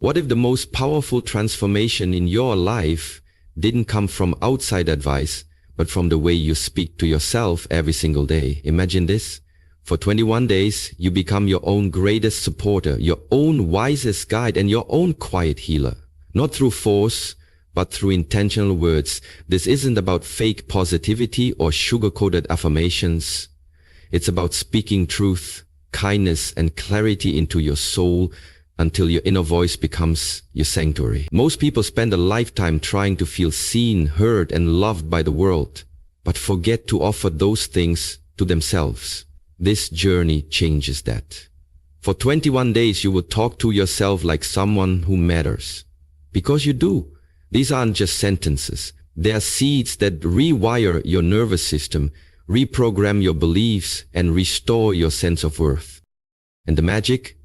What if the most powerful transformation in your life didn't come from outside advice, but from the way you speak to yourself every single day? Imagine this. For 21 days, you become your own greatest supporter, your own wisest guide, and your own quiet healer. Not through force, but through intentional words. This isn't about fake positivity or sugar-coated affirmations. It's about speaking truth, kindness, and clarity into your soul until your inner voice becomes your sanctuary. Most people spend a lifetime trying to feel seen, heard, and loved by the world, but forget to offer those things to themselves. This journey changes that. For 21 days, you will talk to yourself like someone who matters. Because you do. These aren't just sentences. They are seeds that rewire your nervous system, reprogram your beliefs, and restore your sense of worth. And the magic?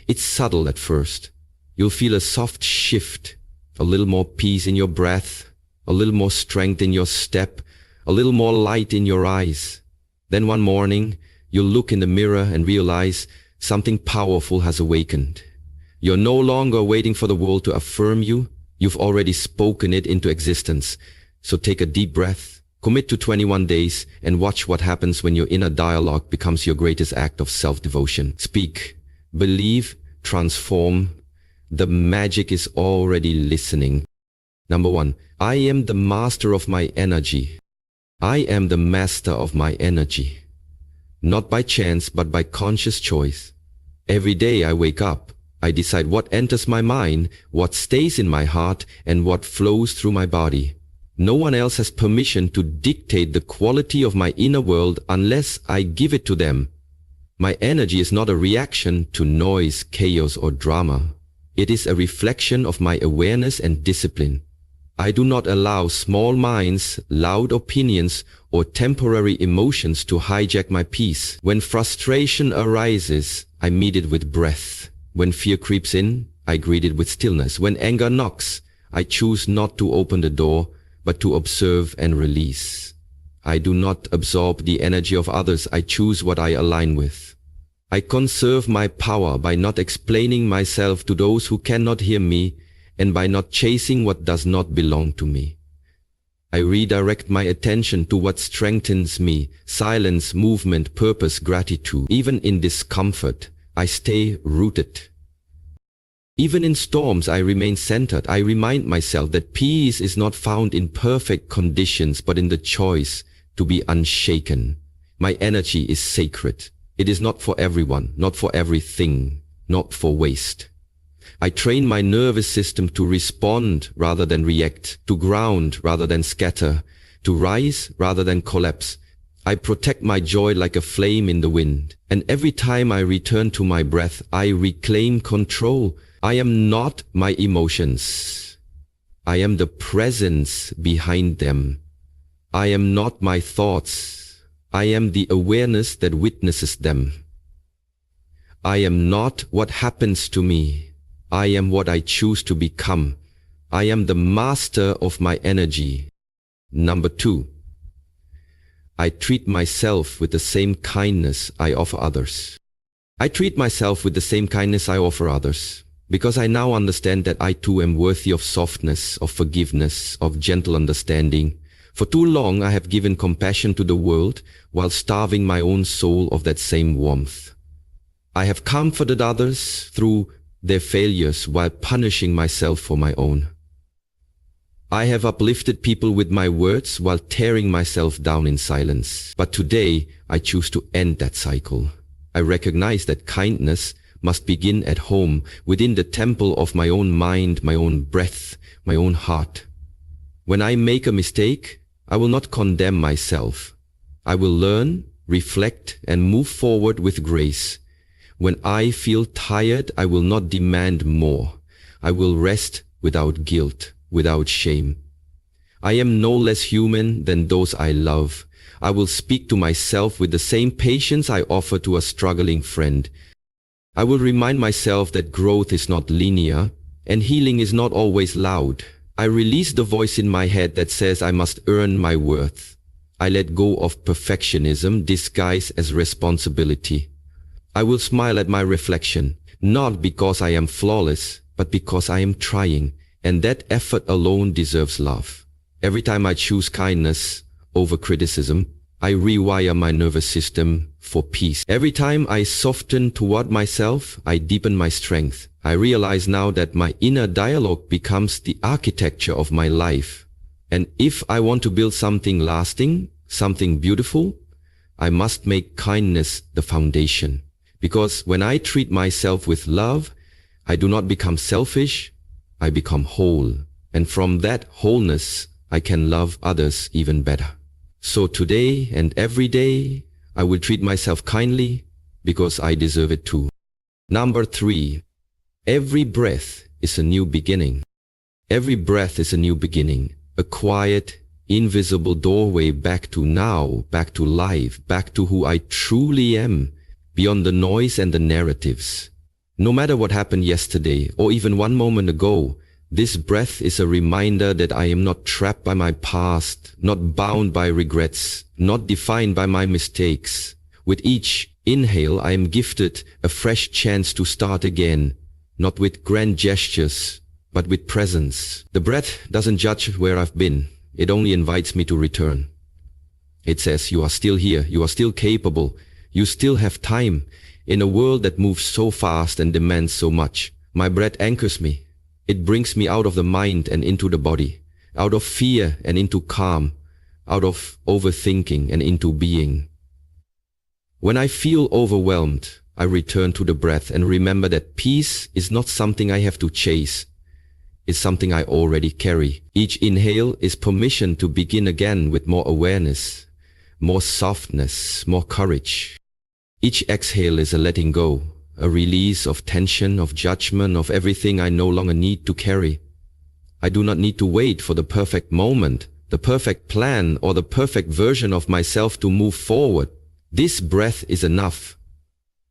It's subtle at first. You'll feel a soft shift, a little more peace in your breath, a little more strength in your step, a little more light in your eyes. Then one morning, you'll look in the mirror and realize something powerful has awakened. You're no longer waiting for the world to affirm you. You've already spoken it into existence. So take a deep breath, commit to 21 days, and watch what happens when your inner dialogue becomes your greatest act of self-devotion. Speak, believe, transform. The magic is already listening. Number 1, I am the master of my energy. I am the master of my energy. Not by chance, but by conscious choice. Every day I wake up, I decide what enters my mind, what stays in my heart, and what flows through my body. No one else has permission to dictate the quality of my inner world unless I give it to them. My energy is not a reaction to noise, chaos, or drama. It is a reflection of my awareness and discipline. I do not allow small minds, loud opinions, or temporary emotions to hijack my peace. When frustration arises, I meet it with breath. When fear creeps in, I greet it with stillness. When anger knocks, I choose not to open the door, but to observe and release. I do not absorb the energy of others. I choose what I align with. I conserve my power by not explaining myself to those who cannot hear me, and by not chasing what does not belong to me. I redirect my attention to what strengthens me: silence, movement, purpose, gratitude. Even in discomfort, I stay rooted. Even in storms, I remain centered. I remind myself that peace is not found in perfect conditions, but in the choice to be unshaken. My energy is sacred. It is not for everyone, not for everything, not for waste. I train my nervous system to respond rather than react, to ground rather than scatter, to rise rather than collapse. I protect my joy like a flame in the wind. And every time I return to my breath, I reclaim control. I am not my emotions. I am the presence behind them. I am not my thoughts. I am the awareness that witnesses them. I am not what happens to me. I am what I choose to become. I am the master of my energy. Number 2, I treat myself with the same kindness I offer others. I treat myself with the same kindness I offer others, because I now understand that I too am worthy of softness, of forgiveness, of gentle understanding. For too long I have given compassion to the world while starving my own soul of that same warmth. I have comforted others through their failures while punishing myself for my own. I have uplifted people with my words while tearing myself down in silence. But today, I choose to end that cycle. I recognize that kindness must begin at home, within the temple of my own mind, my own breath, my own heart. When I make a mistake, I will not condemn myself. I will learn, reflect, and move forward with grace. When I feel tired, I will not demand more. I will rest without guilt, without shame. I am no less human than those I love. I will speak to myself with the same patience I offer to a struggling friend. I will remind myself that growth is not linear, and healing is not always loud. I release the voice in my head that says I must earn my worth. I let go of perfectionism disguised as responsibility. I will smile at my reflection, not because I am flawless, but because I am trying, and that effort alone deserves love. Every time I choose kindness over criticism, I rewire my nervous system for peace. Every time I soften toward myself, I deepen my strength. I realize now that my inner dialogue becomes the architecture of my life. And if I want to build something lasting, something beautiful, I must make kindness the foundation. Because when I treat myself with love, I do not become selfish, I become whole. And from that wholeness, I can love others even better. So today and every day, I will treat myself kindly because I deserve it too. Number 3, every breath is a new beginning. Every breath is a new beginning, a quiet, invisible doorway back to now, back to life, back to who I truly am, beyond the noise and the narratives. No matter what happened yesterday or even one moment ago, this breath is a reminder that I am not trapped by my past, not bound by regrets, not defined by my mistakes. With each inhale, I am gifted a fresh chance to start again, not with grand gestures, but with presence. The breath doesn't judge where I've been. It only invites me to return. It says, you are still here, you are still capable, you still have time. In a world that moves so fast and demands so much, my breath anchors me. It brings me out of the mind and into the body, out of fear and into calm, out of overthinking and into being. When I feel overwhelmed, I return to the breath and remember that peace is not something I have to chase. It's something I already carry. Each inhale is permission to begin again with more awareness, more softness, more courage. Each exhale is a letting go, a release of tension, of judgment, of everything I no longer need to carry. I do not need to wait for the perfect moment, the perfect plan, or the perfect version of myself to move forward. This breath is enough.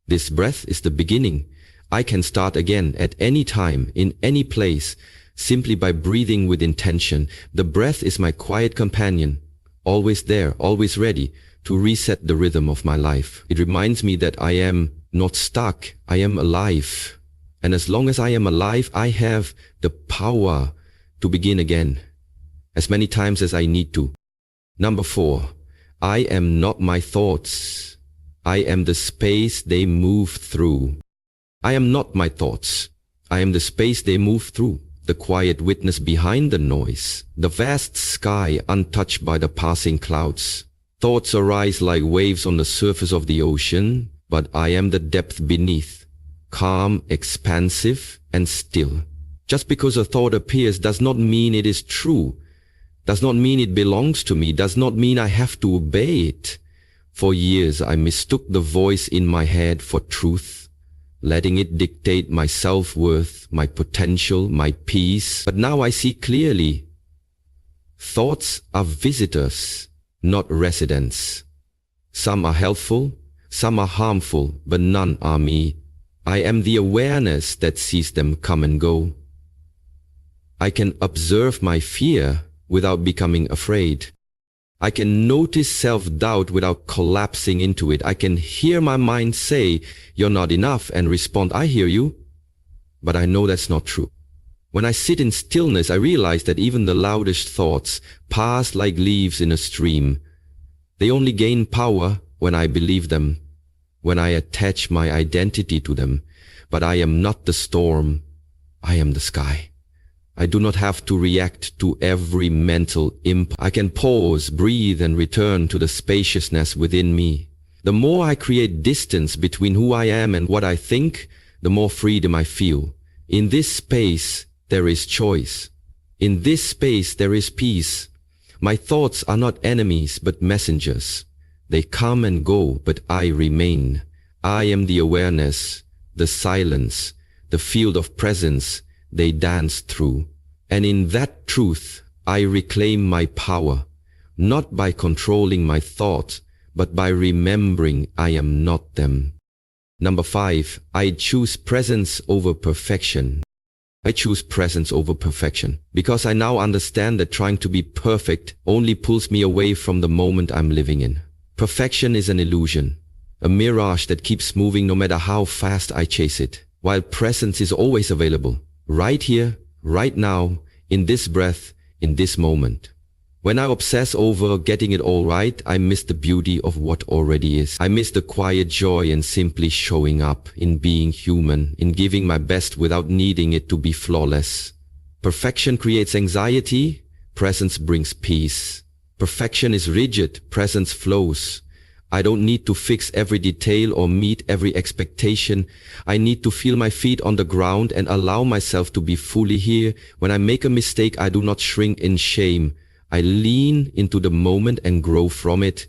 This breath is the beginning. I can start again at any time, in any place, simply by breathing with intention. The breath is my quiet companion, always there, always ready to reset the rhythm of my life. It reminds me that I am not stuck, I am alive. And as long as I am alive, I have the power to begin again, as many times as I need to. Number 4, I am not my thoughts. I am the space they move through. I am not my thoughts. I am the space they move through, the quiet witness behind the noise, the vast sky untouched by the passing clouds. Thoughts arise like waves on the surface of the ocean, but I am the depth beneath, calm, expansive, and still. Just because a thought appears does not mean it is true, does not mean it belongs to me, does not mean I have to obey it. For years I mistook the voice in my head for truth, letting it dictate my self-worth, my potential, my peace. But now I see clearly. Thoughts are visitors, not residents. Some are helpful, some are harmful, but none are me. I am the awareness that sees them come and go. I can observe my fear without becoming afraid. I can notice self-doubt without collapsing into it. I can hear my mind say, "You're not enough," and respond, "I hear you." But I know that's not true. When I sit in stillness, I realize that even the loudest thoughts pass like leaves in a stream. They only gain power when I believe them, when I attach my identity to them. But I am not the storm, I am the sky. I do not have to react to every mental impulse. I can pause, breathe, and return to the spaciousness within me. The more I create distance between who I am and what I think, the more freedom I feel. In this space, there is choice. In this space, there is peace. My thoughts are not enemies, but messengers. They come and go, but I remain. I am the awareness, the silence, the field of presence they dance through. And in that truth, I reclaim my power, not by controlling my thoughts, but by remembering I am not them. Number 5, I choose presence over perfection. I choose presence over perfection because I now understand that trying to be perfect only pulls me away from the moment I'm living in. Perfection is an illusion, a mirage that keeps moving no matter how fast I chase it, while presence is always available. right here, right now, in this breath, in this moment. When I obsess over getting it all right, I miss the beauty of what already is. I miss the quiet joy in simply showing up, in being human, in giving my best without needing it to be flawless. Perfection creates anxiety, presence brings peace. Perfection is rigid, presence flows. I don't need to fix every detail or meet every expectation. I need to feel my feet on the ground and allow myself to be fully here. When I make a mistake, I do not shrink in shame. I lean into the moment and grow from it.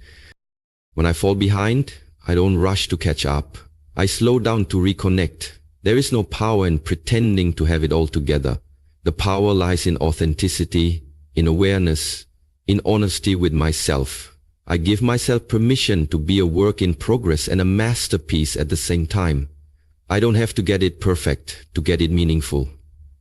When I fall behind, I don't rush to catch up. I slow down to reconnect. There is no power in pretending to have it all together. The power lies in authenticity, in awareness, in honesty with myself. I give myself permission to be a work in progress and a masterpiece at the same time. I don't have to get it perfect to get it meaningful.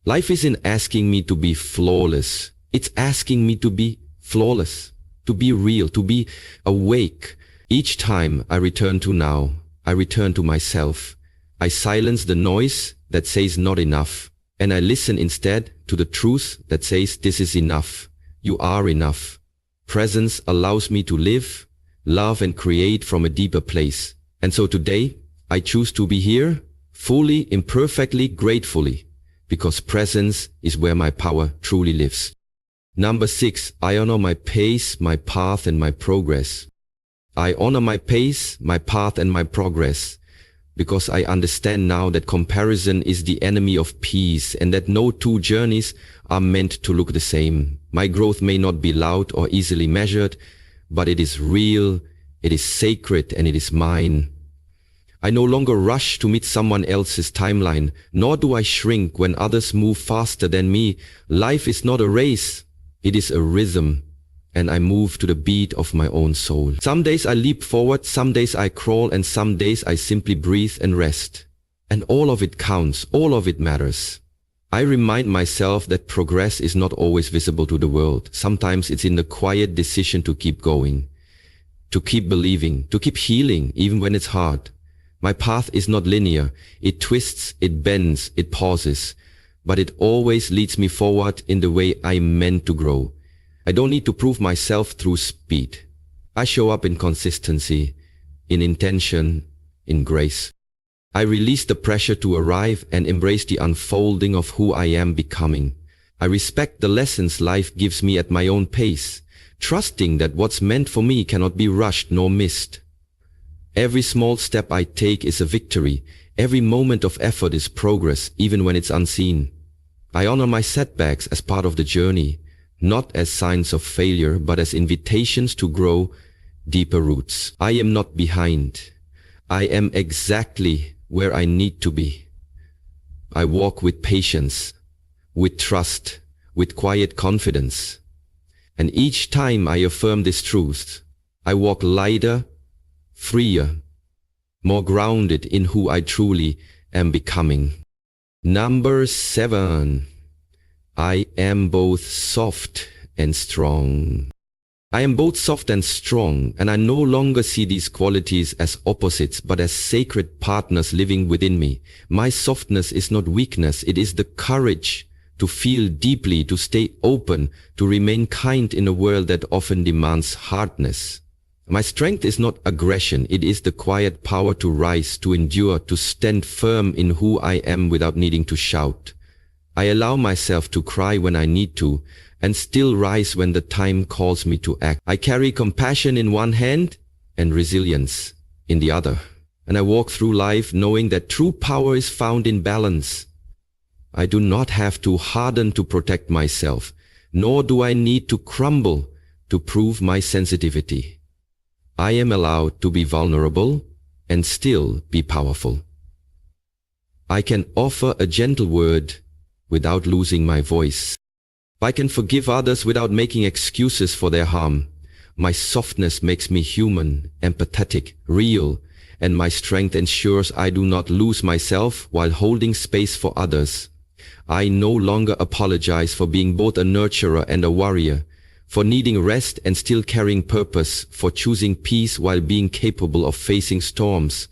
Life isn't asking me to be flawless. It's asking me to be flawless, to be real, to be awake. Each time I return to now, I return to myself. I silence the noise that says not enough, and I listen instead to the truth that says this is enough. You are enough. Presence allows me to live, love, and create from a deeper place. And so today, I choose to be here, fully, imperfectly, gratefully, because presence is where my power truly lives. Number 6, I honor my pace, my path, and my progress. I honor my pace, my path, and my progress, because I understand now that comparison is the enemy of peace and that no two journeys are meant to look the same. My growth may not be loud or easily measured, but it is real, it is sacred, and it is mine. I no longer rush to meet someone else's timeline, nor do I shrink when others move faster than me. Life is not a race, it is a rhythm, and I move to the beat of my own soul. Some days I leap forward, some days I crawl, and some days I simply breathe and rest. And all of it counts, all of it matters. I remind myself that progress is not always visible to the world. Sometimes it's in the quiet decision to keep going, to keep believing, to keep healing, even when it's hard. My path is not linear. It twists, it bends, it pauses, but it always leads me forward in the way I'm meant to grow. I don't need to prove myself through speed. I show up in consistency, in intention, in grace. I release the pressure to arrive and embrace the unfolding of who I am becoming. I respect the lessons life gives me at my own pace, trusting that what's meant for me cannot be rushed nor missed. Every small step I take is a victory. Every moment of effort is progress, even when it's unseen. I honor my setbacks as part of the journey, not as signs of failure, but as invitations to grow deeper roots. I am not behind. I am exactly where I need to be. I walk with patience, with trust, with quiet confidence. And each time I affirm this truth, I walk lighter, freer, more grounded in who I truly am becoming. Number 7, I am both soft and strong. I am both soft and strong, and I no longer see these qualities as opposites, but as sacred partners living within me. My softness is not weakness, it is the courage to feel deeply, to stay open, to remain kind in a world that often demands hardness. My strength is not aggression, it is the quiet power to rise, to endure, to stand firm in who I am without needing to shout. I allow myself to cry when I need to, and still rise when the time calls me to act. I carry compassion in one hand and resilience in the other. And I walk through life knowing that true power is found in balance. I do not have to harden to protect myself, nor do I need to crumble to prove my sensitivity. I am allowed to be vulnerable and still be powerful. I can offer a gentle word without losing my voice. I can forgive others without making excuses for their harm. My softness makes me human, empathetic, real, and my strength ensures I do not lose myself while holding space for others. I no longer apologize for being both a nurturer and a warrior, for needing rest and still carrying purpose, for choosing peace while being capable of facing storms.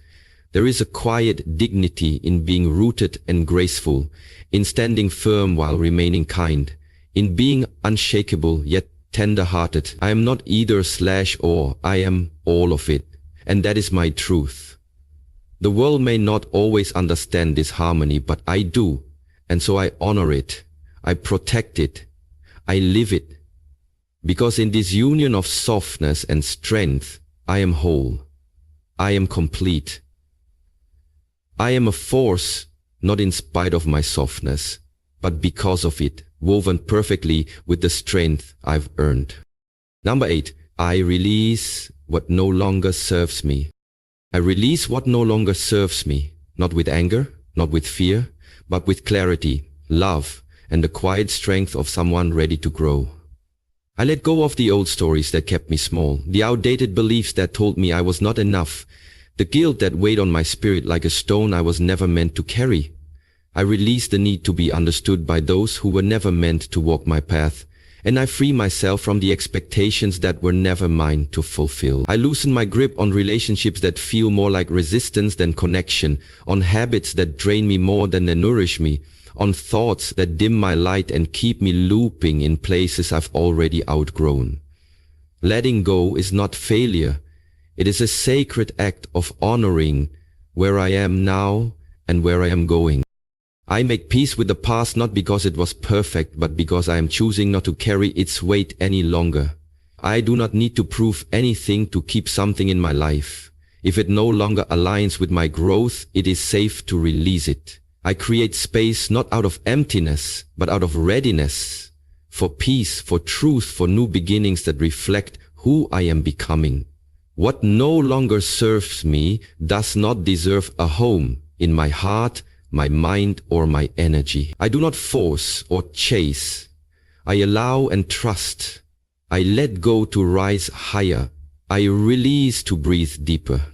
There is a quiet dignity in being rooted and graceful, in standing firm while remaining kind, in being unshakable yet tender-hearted. I am not either/or, I am all of it, and that is my truth. The world may not always understand this harmony, but I do, and so I honor it, I protect it, I live it. Because in this union of softness and strength, I am whole, I am complete. I am a force, not in spite of my softness, but because of it, woven perfectly with the strength I've earned. Number 8, I release what no longer serves me. I release what no longer serves me, not with anger, not with fear, but with clarity, love, and the quiet strength of someone ready to grow. I let go of the old stories that kept me small, the outdated beliefs that told me I was not enough, the guilt that weighed on my spirit like a stone I was never meant to carry. I release the need to be understood by those who were never meant to walk my path, and I free myself from the expectations that were never mine to fulfill. I loosen my grip on relationships that feel more like resistance than connection, on habits that drain me more than they nourish me, on thoughts that dim my light and keep me looping in places I've already outgrown. Letting go is not failure. It is a sacred act of honoring where I am now and where I am going. I make peace with the past not because it was perfect, but because I am choosing not to carry its weight any longer. I do not need to prove anything to keep something in my life. If it no longer aligns with my growth, it is safe to release it. I create space not out of emptiness, but out of readiness, for peace, for truth, for new beginnings that reflect who I am becoming. What no longer serves me does not deserve a home in my heart, my mind, or my energy. I do not force or chase. I allow and trust. I let go to rise higher. I release to breathe deeper.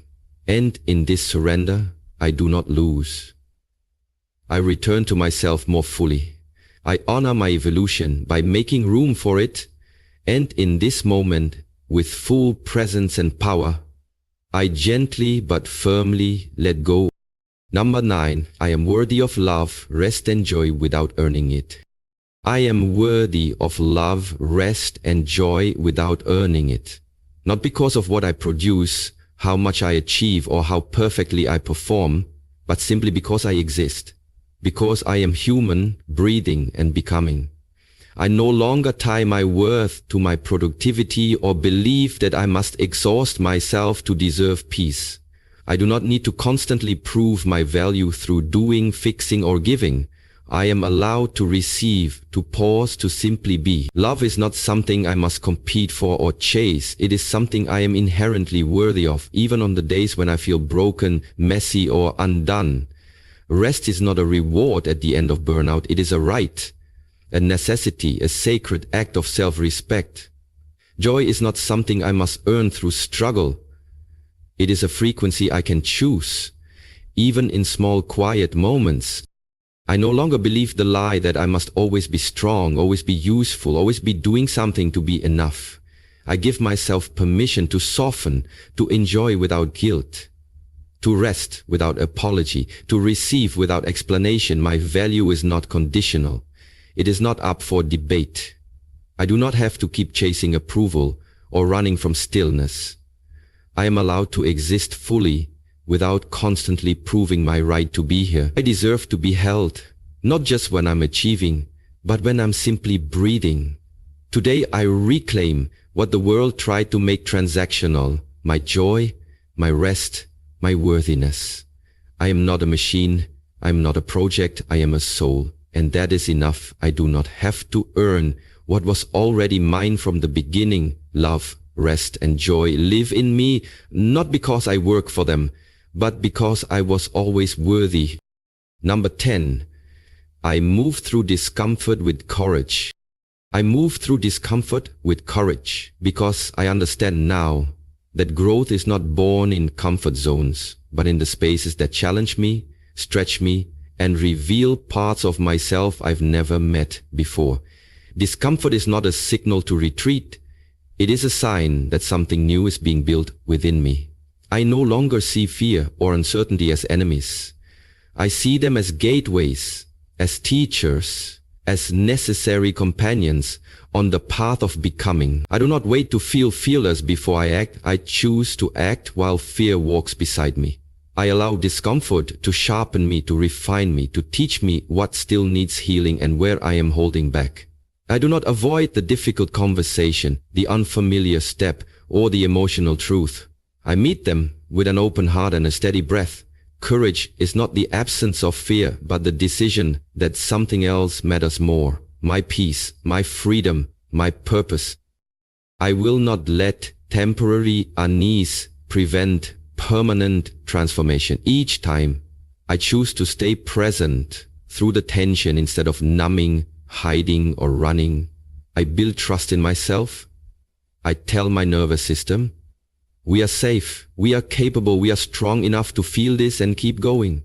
And in this surrender, I do not lose. I return to myself more fully. I honor my evolution by making room for it, and in this moment, with full presence and power, I gently but firmly let go. Number 9, I am worthy of love, rest and joy without earning it. I am worthy of love, rest and joy without earning it. Not because of what I produce, how much I achieve, or how perfectly I perform, but simply because I exist. Because I am human, breathing and becoming. I no longer tie my worth to my productivity or believe that I must exhaust myself to deserve peace. I do not need to constantly prove my value through doing, fixing, or giving. I am allowed to receive, to pause, to simply be. Love is not something I must compete for or chase. It is something I am inherently worthy of, even on the days when I feel broken, messy, or undone. Rest is not a reward at the end of burnout. It is a right, a necessity, a sacred act of self-respect. Joy is not something I must earn through struggle. It is a frequency I can choose, even in small quiet moments. I no longer believe the lie that I must always be strong, always be useful, always be doing something to be enough. I give myself permission to soften, to enjoy without guilt, to rest without apology, to receive without explanation. My value is not conditional. It is not up for debate. I do not have to keep chasing approval or running from stillness. I am allowed to exist fully without constantly proving my right to be here. I deserve to be held, not just when I'm achieving, but when I'm simply breathing. Today I reclaim what the world tried to make transactional: my joy, my rest, my worthiness. I am not a machine. I am not a project. I am a soul. And that is enough. I do not have to earn what was already mine from the beginning. Love, rest, and joy live in me, not because I work for them, but because I was always worthy. Number 10, I move through discomfort with courage. I move through discomfort with courage because I understand now that growth is not born in comfort zones, but in the spaces that challenge me, stretch me, and reveal parts of myself I've never met before. Discomfort is not a signal to retreat. It is a sign that something new is being built within me. I no longer see fear or uncertainty as enemies. I see them as gateways, as teachers, as necessary companions on the path of becoming. I do not wait to feel fearless before I act. I choose to act while fear walks beside me. I allow discomfort to sharpen me, to refine me, to teach me what still needs healing and where I am holding back. I do not avoid the difficult conversation, the unfamiliar step, or the emotional truth. I meet them with an open heart and a steady breath. Courage is not the absence of fear, but the decision that something else matters more. My peace, my freedom, my purpose. I will not let temporary unease prevent permanent transformation. Each time, I choose to stay present through the tension instead of numbing, hiding, or running. I build trust in myself. I tell my nervous system, we are safe, we are capable, we are strong enough to feel this and keep going.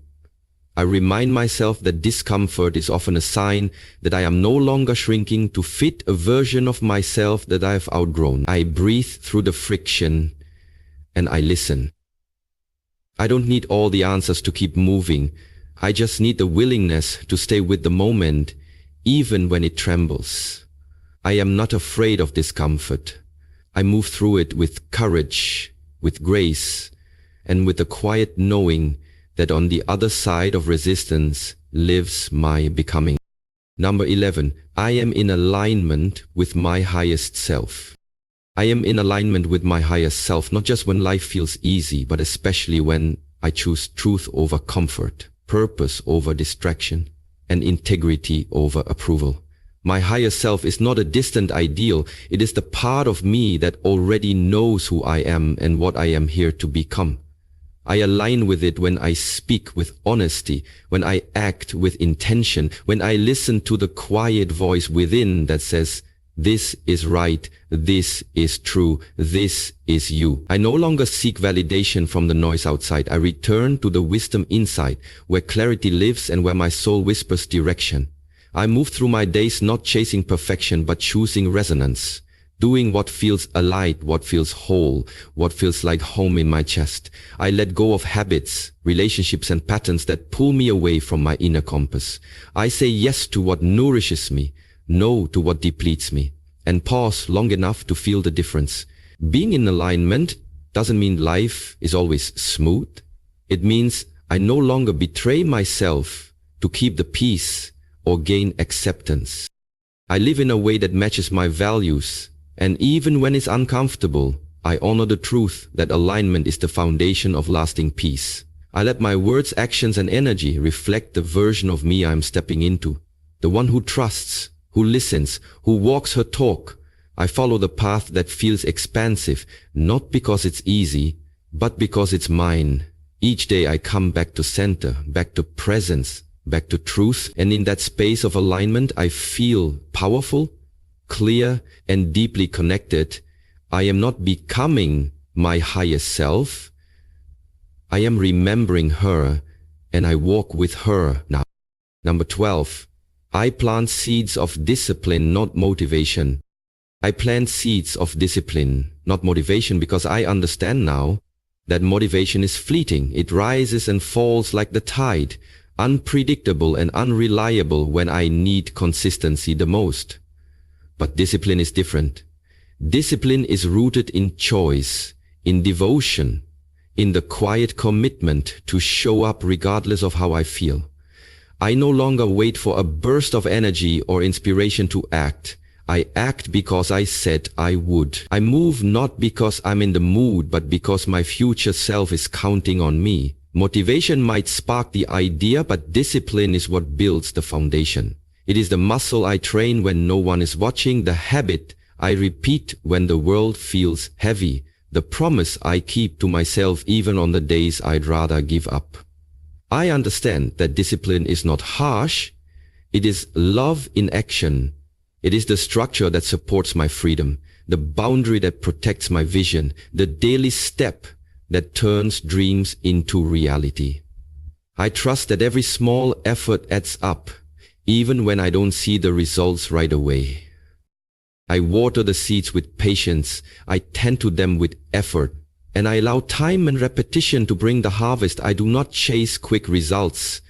I remind myself that discomfort is often a sign that I am no longer shrinking to fit a version of myself that I have outgrown. I breathe through the friction and I listen. I don't need all the answers to keep moving. I just need the willingness to stay with the moment, even when it trembles. I am not afraid of discomfort. I move through it with courage, with grace, and with the quiet knowing that on the other side of resistance lives my becoming. Number 11, I am in alignment with my highest self. I am in alignment with my highest self, not just when life feels easy, but especially when I choose truth over comfort, purpose over distraction, and integrity over approval. My higher self is not a distant ideal. It is the part of me that already knows who I am and what I am here to become. I align with it when I speak with honesty, when I act with intention, when I listen to the quiet voice within that says, this is right, this is true, this is you. I no longer seek validation from the noise outside. I return to the wisdom inside, where clarity lives and where my soul whispers direction. I move through my days not chasing perfection, but choosing resonance, doing what feels alight, what feels whole, what feels like home in my chest. I let go of habits, relationships, and patterns that pull me away from my inner compass. I say yes to what nourishes me, no to what depletes me, and pause long enough to feel the difference. Being in alignment doesn't mean life is always smooth. It means I no longer betray myself to keep the peace or gain acceptance. I live in a way that matches my values, and even when it's uncomfortable, I honor the truth that alignment is the foundation of lasting peace. I let my words, actions, and energy reflect the version of me I'm stepping into, the one who trusts, who listens, who walks her talk. I follow the path that feels expansive, not because it's easy, but because it's mine. Each day I come back to center, back to presence, back to truth, and in that space of alignment I feel powerful, clear, and deeply connected. I am not becoming my highest self. I am remembering her, and I walk with her now. Number 12. I plant seeds of discipline, not motivation. I plant seeds of discipline, not motivation, because I understand now that motivation is fleeting. It rises and falls like the tide, unpredictable and unreliable when I need consistency the most. But discipline is different. Discipline is rooted in choice, in devotion, in the quiet commitment to show up regardless of how I feel. I no longer wait for a burst of energy or inspiration to act. I act because I said I would. I move not because I'm in the mood, but because my future self is counting on me. Motivation might spark the idea, but discipline is what builds the foundation. It is the muscle I train when no one is watching, the habit I repeat when the world feels heavy, the promise I keep to myself even on the days I'd rather give up. I understand that discipline is not harsh. It is love in action. It is the structure that supports my freedom, the boundary that protects my vision, the daily step that turns dreams into reality. I trust that every small effort adds up, even when I don't see the results right away. I water the seeds with patience. I tend to them with effort, and I allow time and repetition to bring the harvest. I do not chase quick results.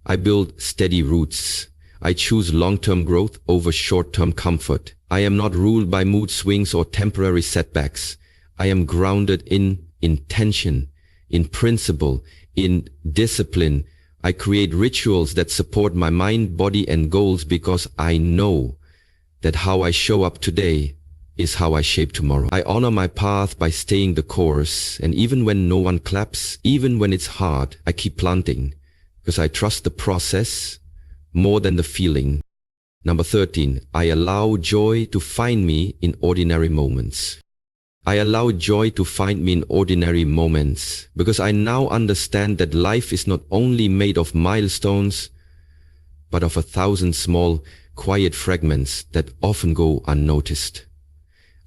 I build steady roots. I choose long-term growth over short-term comfort. I am not ruled by mood swings or temporary setbacks. I am grounded in intention, in principle, in discipline. I create rituals that support my mind, body, and goals because I know that how I show up today is how I shape tomorrow. I honor my path by staying the course, and even when no one claps, even when it's hard, I keep planting because I trust the process more than the feeling. Number 13, I allow joy to find me in ordinary moments. I allow joy to find me in ordinary moments because I now understand that life is not only made of milestones, but of 1,000 small, quiet fragments that often go unnoticed.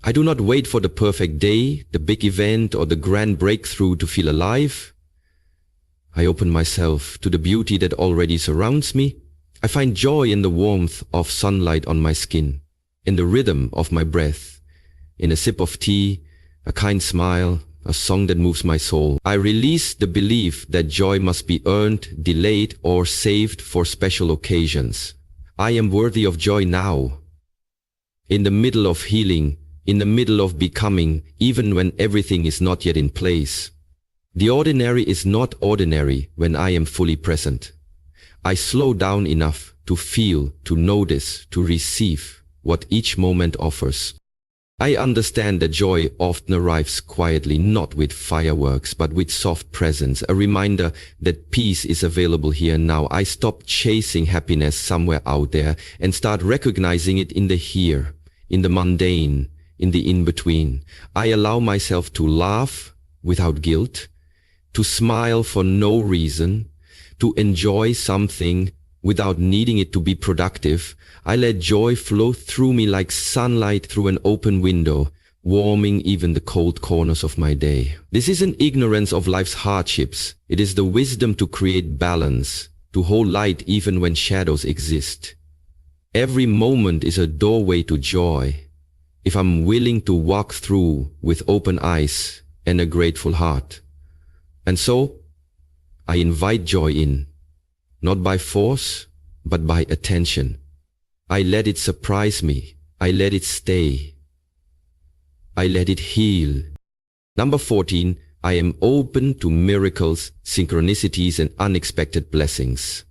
I do not wait for the perfect day, the big event, or the grand breakthrough to feel alive. I open myself to the beauty that already surrounds me. I find joy in the warmth of sunlight on my skin, in the rhythm of my breath, in a sip of tea, a kind smile, a song that moves my soul. I release the belief that joy must be earned, delayed, or saved for special occasions. I am worthy of joy now, in the middle of healing, in the middle of becoming, even when everything is not yet in place. The ordinary is not ordinary when I am fully present. I slow down enough to feel, to notice, to receive what each moment offers. I understand that joy often arrives quietly, not with fireworks, but with soft presence, a reminder that peace is available here and now. I stop chasing happiness somewhere out there and start recognizing it in the here, in the mundane, in the in-between. I allow myself to laugh without guilt, to smile for no reason, to enjoy something without needing it to be productive. I let joy flow through me like sunlight through an open window, warming even the cold corners of my day. This isn't ignorance of life's hardships. It is the wisdom to create balance, to hold light even when shadows exist. Every moment is a doorway to joy, if I'm willing to walk through with open eyes and a grateful heart. And so, I invite joy in, not by force, but by attention. I let it surprise me. I let it stay. I let it heal. Number 14, I am open to miracles, synchronicities, and unexpected blessings.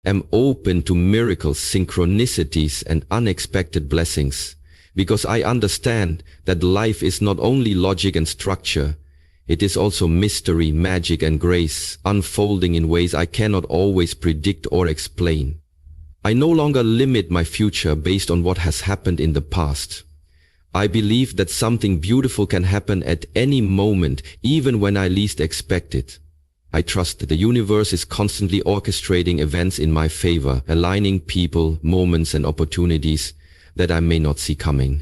I'm open to miracles, synchronicities, and unexpected blessings because I understand that life is not only logic and structure, it is also mystery, magic, and grace, unfolding in ways I cannot always predict or explain. I no longer limit my future based on what has happened in the past. I believe that something beautiful can happen at any moment, even when I least expect it. I trust that the universe is constantly orchestrating events in my favor, aligning people, moments, and opportunities that I may not see coming.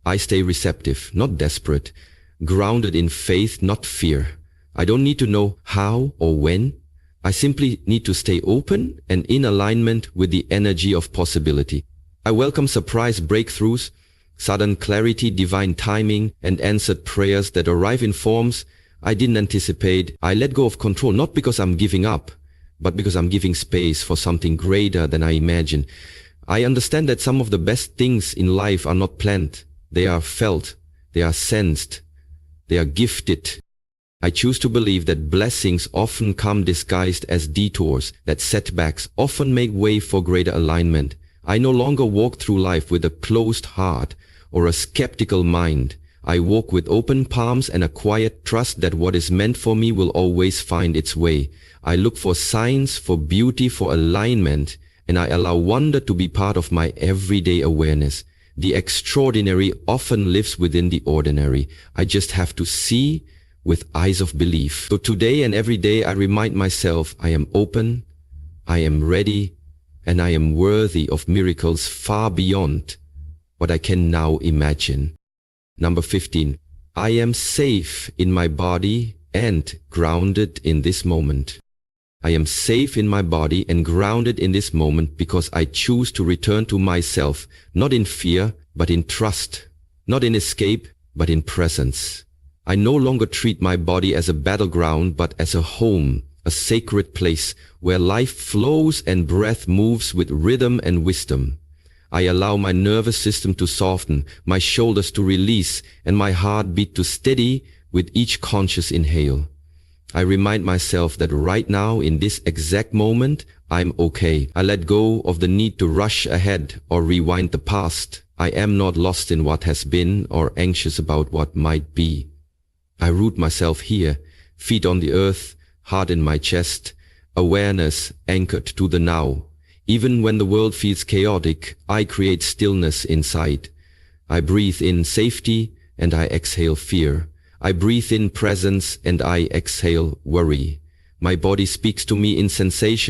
I stay receptive, not desperate, grounded in faith, not fear. I don't need to know how or when. I simply need to stay open and in alignment with the energy of possibility. I welcome surprise breakthroughs, sudden clarity, divine timing, and answered prayers that arrive in forms I didn't anticipate. I let go of control, not because I'm giving up, but because I'm giving space for something greater than I imagined. I understand that some of the best things in life are not planned. They are felt. They are sensed. They are gifted. I choose to believe that blessings often come disguised as detours, that setbacks often make way for greater alignment. I no longer walk through life with a closed heart or a skeptical mind. I walk with open palms and a quiet trust that what is meant for me will always find its way. I look for signs, for beauty, for alignment, and I allow wonder to be part of my everyday awareness. The extraordinary often lives within the ordinary. I just have to see with eyes of belief. So today and every day I remind myself I am open, I am ready, and I am worthy of miracles far beyond what I can now imagine. Number 15, I am safe in my body and grounded in this moment. I am safe in my body and grounded in this moment because I choose to return to myself, not in fear, but in trust, not in escape, but in presence. I no longer treat my body as a battleground but as a home, a sacred place where life flows and breath moves with rhythm and wisdom. I allow my nervous system to soften, my shoulders to release, and my heartbeat to steady with each conscious inhale. I remind myself that right now, in this exact moment, I'm okay. I let go of the need to rush ahead or rewind the past. I am not lost in what has been or anxious about what might be. I root myself here, feet on the earth, heart in my chest, awareness anchored to the now. Even when the world feels chaotic, I create stillness inside. I breathe in safety and I exhale fear. I breathe in presence and I exhale worry. My body speaks to me in sensation